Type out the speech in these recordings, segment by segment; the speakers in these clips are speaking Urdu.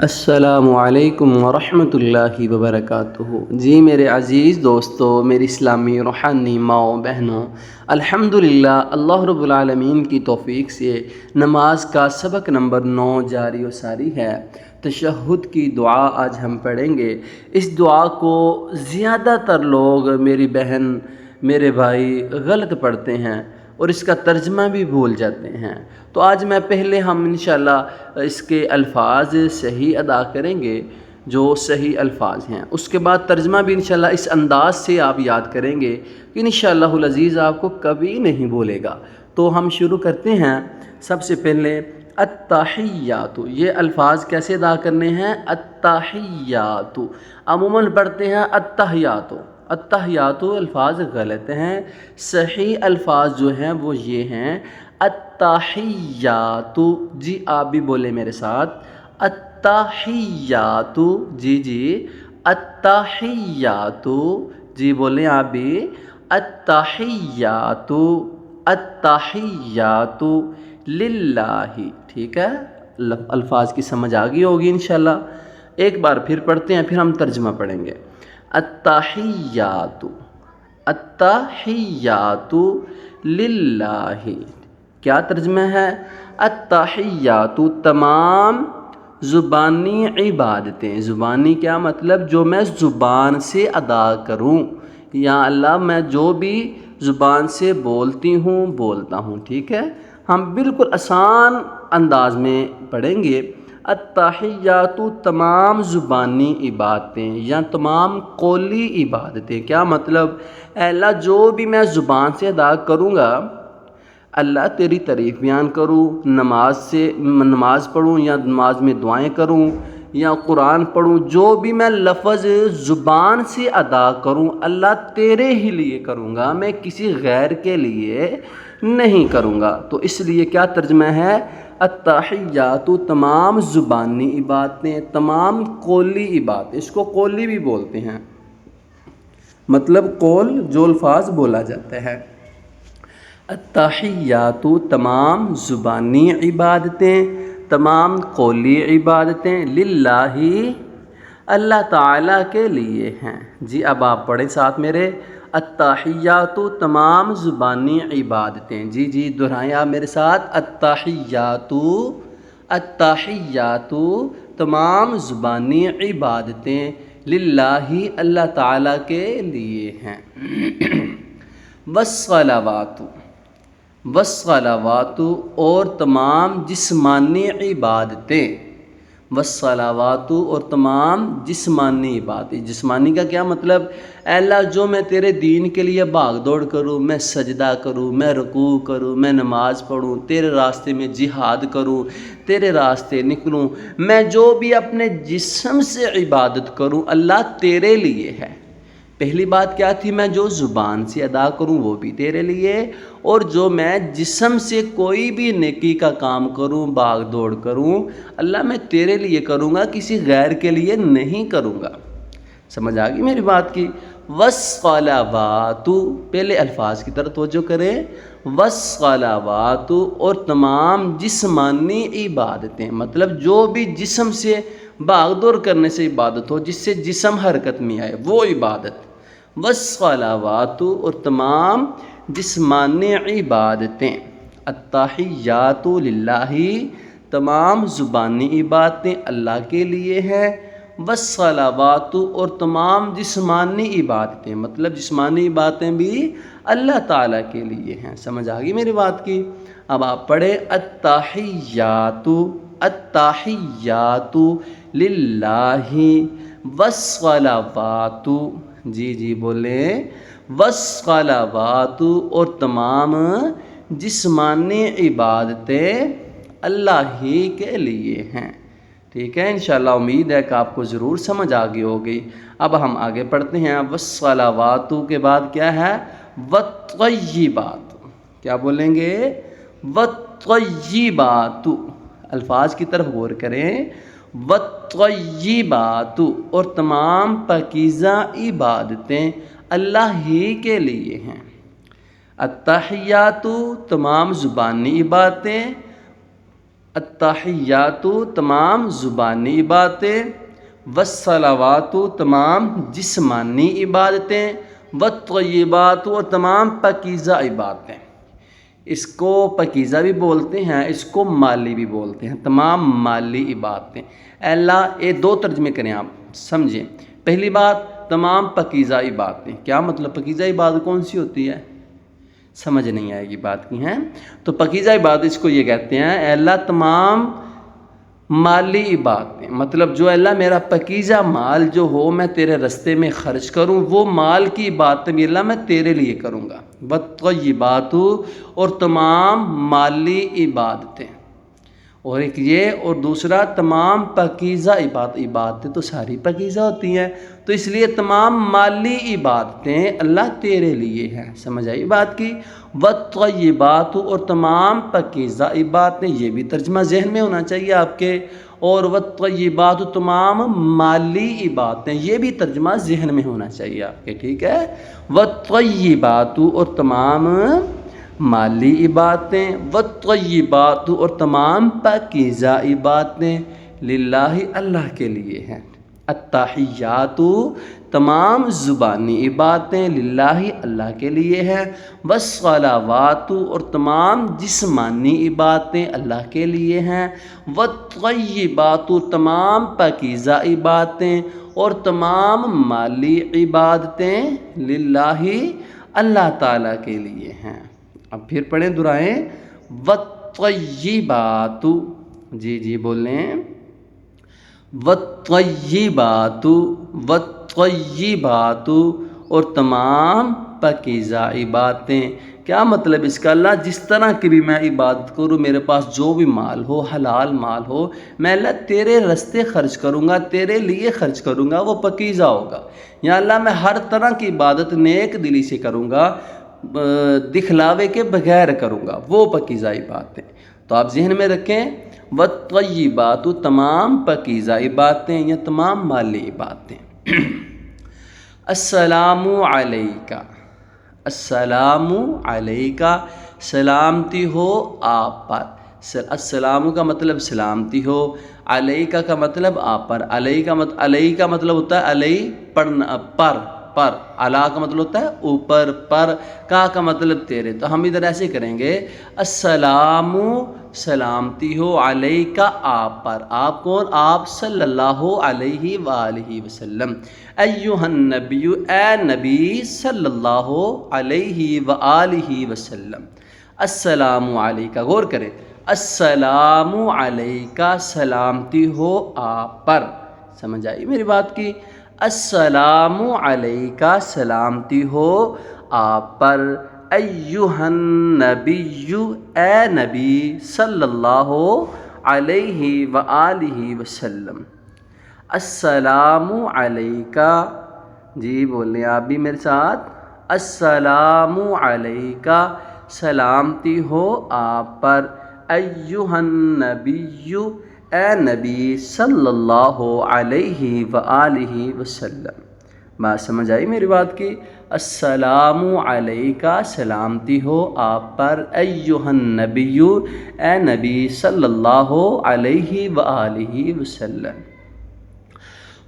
السلام علیکم ورحمۃ اللہ وبرکاتہ۔ جی میرے عزیز دوستو، میری اسلامی روحانی ماؤں بہنوں، الحمدللہ اللہ رب العالمین کی توفیق سے نماز کا سبق نمبر 9 جاری و ساری ہے۔ تشہد کی دعا آج ہم پڑھیں گے۔ اس دعا کو زیادہ تر لوگ، میری بہن میرے بھائی، غلط پڑھتے ہیں اور اس کا ترجمہ بھی بھول جاتے ہیں۔ تو آج میں پہلے ہم انشاءاللہ اس کے الفاظ صحیح ادا کریں گے، جو صحیح الفاظ ہیں۔ اس کے بعد ترجمہ بھی انشاءاللہ اس انداز سے آپ یاد کریں گے کہ انشاءاللہ العزیز آپ کو کبھی نہیں بھولے گا۔ تو ہم شروع کرتے ہیں۔ سب سے پہلے التحیات، یہ الفاظ کیسے ادا کرنے ہیں؟ التحیات، عموماً پڑھتے ہیں التحیات۔ التحیات الفاظ غلط ہیں، صحیح الفاظ جو ہیں وہ یہ ہیں التحیات۔ جی آپ بھی بولیں میرے ساتھ، التحیات۔ جی التحیات، جی بولیں آپ بھی، التحیات التحیات للہ۔ ٹھیک ہے، الفاظ کی سمجھ آ گئی ہوگی انشاءاللہ۔ ایک بار پھر پڑھتے ہیں، پھر ہم ترجمہ پڑھیں گے۔ التحیات التحیات للہ۔ کیا ترجمہ ہے؟ التحیات تمام زبانی عبادتیں۔ زبانی کیا مطلب؟ جو میں زبان سے ادا کروں، یا اللہ میں جو بھی زبان سے بولتی ہوں بولتا ہوں۔ ٹھیک ہے، ہم بالکل آسان انداز میں پڑھیں گے۔ التحیات تمام زبانی عبادتیں یا تمام قولی عبادتیں۔ کیا مطلب؟ اے اللہ جو بھی میں زبان سے ادا کروں گا، اللہ تیری تعریف بیان کروں، نماز پڑھوں یا نماز میں دعائیں کروں یا قرآن پڑھوں، جو بھی میں لفظ زبان سے ادا کروں اللہ تیرے ہی لیے کروں گا، میں کسی غیر کے لیے نہیں کروں گا۔ تو اس لیے کیا ترجمہ ہے؟ التحیات تمام زبانی عبادتیں، تمام قولی عبادتیں۔ اس کو قولی بھی بولتے ہیں، مطلب قول جو الفاظ بولا جاتا ہے۔ التحیات تمام زبانی عبادتیں، تمام قولی عبادتیں للہ اللہ تعالیٰ کے لیے ہیں۔ جی اب آپ پڑھیں ساتھ میرے، التحیات تمام زبانی عبادتیں۔ جی دہرائیں آپ میرے ساتھ، التحیات التحیات تمام زبانی عبادتیں للہ اللہ تعالیٰ کے لیے ہیں۔ والصلوات والصلوات اور تمام جسمانی عبادتیں۔ والصلوات اور تمام جسمانی عبادتیں۔ جسمانی کا کیا مطلب؟ اے اللہ جو میں تیرے دین کے لیے بھاگ دوڑ کروں، میں سجدہ کروں، میں رکوع کروں، میں نماز پڑھوں، تیرے راستے میں جہاد کروں، تیرے راستے نکلوں، میں جو بھی اپنے جسم سے عبادت کروں اللہ تیرے لیے ہے۔ پہلی بات کیا تھی؟ میں جو زبان سے ادا کروں وہ بھی تیرے لیے، اور جو میں جسم سے کوئی بھی نیکی کا کام کروں، بھاگ دوڑ کروں اللہ میں تیرے لیے کروں گا، کسی غیر کے لیے نہیں کروں گا۔ سمجھ آ گئی میری بات کی؟ والصلوات، پہلے الفاظ کی طرف توجہ کریں۔ والصلوات اور تمام جسمانی عبادتیں، مطلب جو بھی جسم سے بھاگ دوڑ کرنے سے عبادت ہو، جس سے جسم حرکت میں آئے وہ عبادت۔ والصلوات اور تمام جسمانی عبادتیں۔ التحیات للہ تمام زبانی عبادتیں اللہ کے لیے ہیں۔ والصلوات اور تمام جسمانی عبادتیں، مطلب جسمانی عبادتیں بھی اللہ تعالیٰ کے لیے ہیں۔ سمجھ آ گئی میری بات کی؟ اب آپ پڑھیں التحیات التحیات للہ والصلوات۔ جی بولیں، والصلوات اور تمام جسمانی عبادتیں اللہ ہی کے لیے ہیں۔ ٹھیک ہے، انشاءاللہ امید ہے کہ آپ کو ضرور سمجھ آ گئی ہوگی۔ اب ہم آگے پڑھتے ہیں۔ والصلوات کے بعد کیا ہے؟ والطیبات۔ کیا بولیں گے؟ والطیبات۔ الفاظ کی طرف غور کریں۔ والطیبات اور تمام پاکیزہ عبادتیں اللہ ہی کے لیے ہیں۔ التحیات تمام زبانی عبادتیں، التحیات تمام زبانی عبادتیں، والصلوات تمام جسمانی عبادتیں، والطیبات اور تمام پاکیزہ عبادتیں۔ اس کو پاکیزہ بھی بولتے ہیں، اس کو مالی بھی بولتے ہیں، تمام مالی عبادتیں۔ اے اللہ، یہ دو ترجمے کریں، آپ سمجھیں۔ پہلی بات، تمام پاکیزہ عبادتیں، کیا مطلب؟ پاکیزہ عبادت کون سی ہوتی ہے؟ سمجھ نہیں آئے گی بات کی ہیں۔ تو پاکیزہ عبادت اس کو یہ کہتے ہیں، اے اللہ تمام مالی عبادتیں، مطلب جو اللہ میرا پاکیزہ مال جو ہو میں تیرے رستے میں خرچ کروں، وہ مال کی عبادتیں بھی اللہ میں تیرے لیے کروں گا۔ والطیبات اور تمام مالی عبادتیں، اور ایک یہ، اور دوسرا تمام پاکیزہ عبادتیں تو ساری پاکیزہ ہوتی ہیں، تو اس لیے تمام مالی عبادتیں اللہ تیرے لیے ہیں۔ سمجھ آئی بات کی؟ والطیبات اور تمام پاکیزہ عبادتیں، یہ بھی ترجمہ ذہن میں ہونا چاہیے آپ کے، اور والطیبات تمام مالی عبادتیں، یہ بھی ترجمہ ذہن میں ہونا چاہیے آپ کے، ٹھیک ہے؟ والطیبات اور تمام مالی عبادتیں، والطیبات اور تمام پاکیزہ عبادتیں، للہ اللہ کے لیے ہیں۔ التحیات تمام زبانی عبادتیں، للہ اللہ کے لیے ہیں۔ والصلوات اور تمام جسمانی عبادتیں اللہ کے لیے ہیں۔ والطیبات تمام پاکیزہ عبادتیں اور تمام مالی عبادتیں، للہ اللہ تعالیٰ کے لیے ہیں۔ اب پھر پڑھیں، دہرائیں، والطیبات، جی بولیں، والطیبات، والطیبات اور تمام پاکیزہ عبادتیں۔ کیا مطلب اس کا؟ اللہ جس طرح کی بھی میں عبادت کروں، میرے پاس جو بھی مال ہو، حلال مال ہو، میں اللہ تیرے رستے خرچ کروں گا، تیرے لیے خرچ کروں گا، وہ پاکیزہ ہوگا۔ یا اللہ میں ہر طرح کی عبادت نیک دلی سے کروں گا، دکھلاوے کے بغیر کروں گا، وہ پاکیزہ عبادتیں۔ تو آپ ذہن میں رکھیں، والطیبات تمام پاکیزہ عبادتیں یا تمام مالی عبادتیں۔ السلام علیکہ، السلام علیکہ، سلامتی ہو آپ پر۔ السلام کا مطلب سلامتی ہو، علیکہ کا مطلب آپ پر۔ علیہ کا مطلب ہوتا ہے علی پڑھنا، پر، علا کا مطلب ہوتا ہے اوپر، پر، کا مطلب تیرے۔ تو ہم ادھر ایسے کریں گے، السلام سلامتی ہو، علیکہ آپ پر۔ آپ کون؟ آپ صلی اللہ علیہ وآلہ وسلم۔ ایھا النبی، اے نبی صلی اللہ علیہ وآلہ وسلم۔ السلام علیکہ، غور کریں، السلام علیکہ، سلامتی ہو آپ پر۔ سمجھ آئی میری بات کی؟ السلام علیکہ، سلامتی ہو آپ پر۔ ایھا النبی، اے نبی صلی اللہ علیہ وآلہ وسلم۔ السلام علیکہ، جی بولیں آپ بھی میرے ساتھ، السلام علیکہ، سلامتی ہو آپ پر۔ ایھا النبی، اے نبی صلی اللہ علیہ وآلہ وسلم۔ بات سمجھ آئی میری بات کی؟ السلام علیکہ، سلامتی ہو آپ پر۔ ایھا النبی، اے نبی صلی اللہ علیہ وآلہ وسلم۔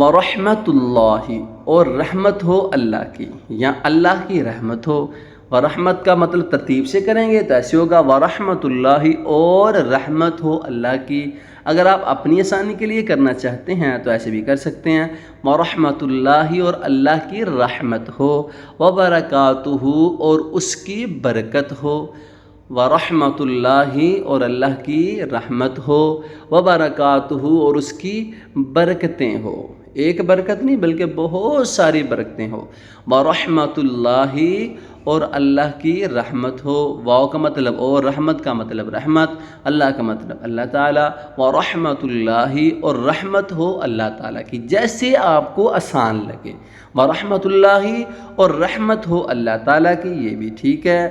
ورحمۃ اللہ، اور رحمت ہو اللہ کی، یا اللہ کی رحمت ہو۔ ورحمت کا مطلب ترتیب سے کریں گے تو ایسے ہوگا، ورحمۃ اللہ، اور رحمت ہو اللہ کی۔ اگر آپ اپنی آسانی کے لیے کرنا چاہتے ہیں تو ایسے بھی کر سکتے ہیں، ورحمۃ اللہ، اور اللہ کی رحمت ہو، وبرکاتہ، اور اس کی برکت ہو۔ ورحمۃ اللہ، اور اللہ کی رحمت ہو، وبرکاتہ، اور اس کی برکتیں ہو۔ ایک برکت نہیں بلکہ بہت ساری برکتیں ہو۔ ورحمۃ اللہ، اور اللہ کی رحمت ہو۔ واو کا مطلب اور، رحمت کا مطلب رحمت، اللہ کا مطلب اللہ تعالیٰ۔ ورحمۃ اللہ، اور رحمت ہو اللہ تعالیٰ کی، جیسے آپ کو آسان لگے۔ ورحمۃ اللہ، اور رحمت ہو اللہ تعالیٰ کی، یہ بھی ٹھیک ہے۔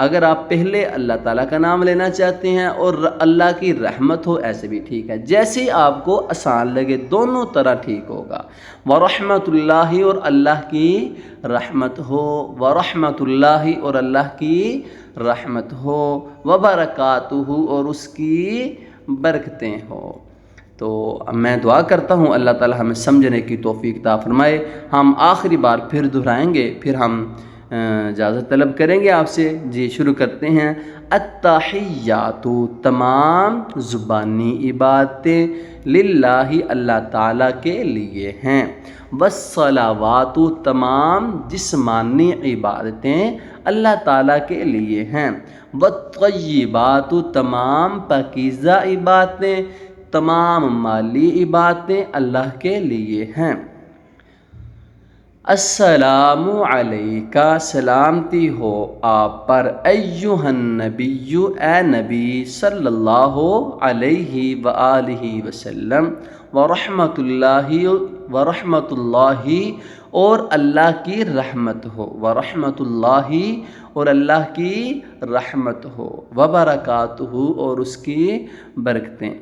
اگر آپ پہلے اللہ تعالیٰ کا نام لینا چاہتے ہیں اور اللہ کی رحمت ہو، ایسے بھی ٹھیک ہے، جیسے آپ کو آسان لگے، دونوں طرح ٹھیک ہوگا۔ ورحمۃ اللہ، اور اللہ کی رحمت ہو۔ ورحمۃ اللہ، اور اللہ کی رحمت ہو۔ وبرکاتہ، اور اس کی برکتیں ہو۔ تو میں دعا کرتا ہوں اللہ تعالی ہمیں سمجھنے کی توفیق عطا فرمائے۔ ہم آخری بار پھر دہرائیں گے، پھر ہم اجازت طلب کریں گے آپ سے۔ جی شروع کرتے ہیں۔ التحیات، تمام زبانی عبادتیں، للہ اللہ تعالیٰ کے لیے ہیں۔ والصلوات، تمام جسمانی عبادتیں اللہ تعالیٰ کے لیے ہیں۔ والطیبات، تمام پاکیزہ عبادتیں، تمام مالی عبادتیں اللہ کے لیے ہیں۔ السلام علیکہ، سلامتی ہو آپ پر، ایھا النبی، اے نبی صلی اللہ علیہ وآلہ وسلم، ورحمۃ اللہ اور اللہ کی رحمت ہو، ورحمۃ اللہ اور اللہ کی رحمت ہو، وبرکاتہ اور اس کی برکتیں۔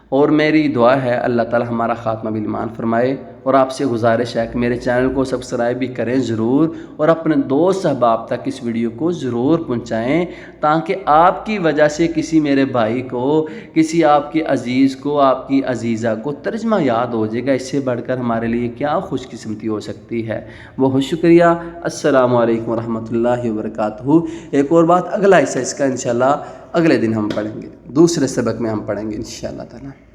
اور میری دعا ہے اللہ تعالی ہمارا خاتمہ بالایمان فرمائے۔ اور آپ سے گزارش ہے کہ میرے چینل کو سبسکرائب بھی کریں ضرور، اور اپنے دوست احباب تک اس ویڈیو کو ضرور پہنچائیں، تاکہ آپ کی وجہ سے کسی میرے بھائی کو، کسی آپ کے عزیز کو، آپ کی عزیزہ کو ترجمہ یاد ہو جائے گا۔ اس سے بڑھ کر ہمارے لیے کیا خوش قسمتی ہو سکتی ہے۔ بہت شکریہ۔ السلام علیکم ورحمۃ اللہ وبرکاتہ۔ ایک اور بات، اگلا حصہ اس کا انشاءاللہ اگلے دن ہم پڑھیں گے، دوسرے سبق میں ہم پڑھیں گے انشاءاللہ تعالی۔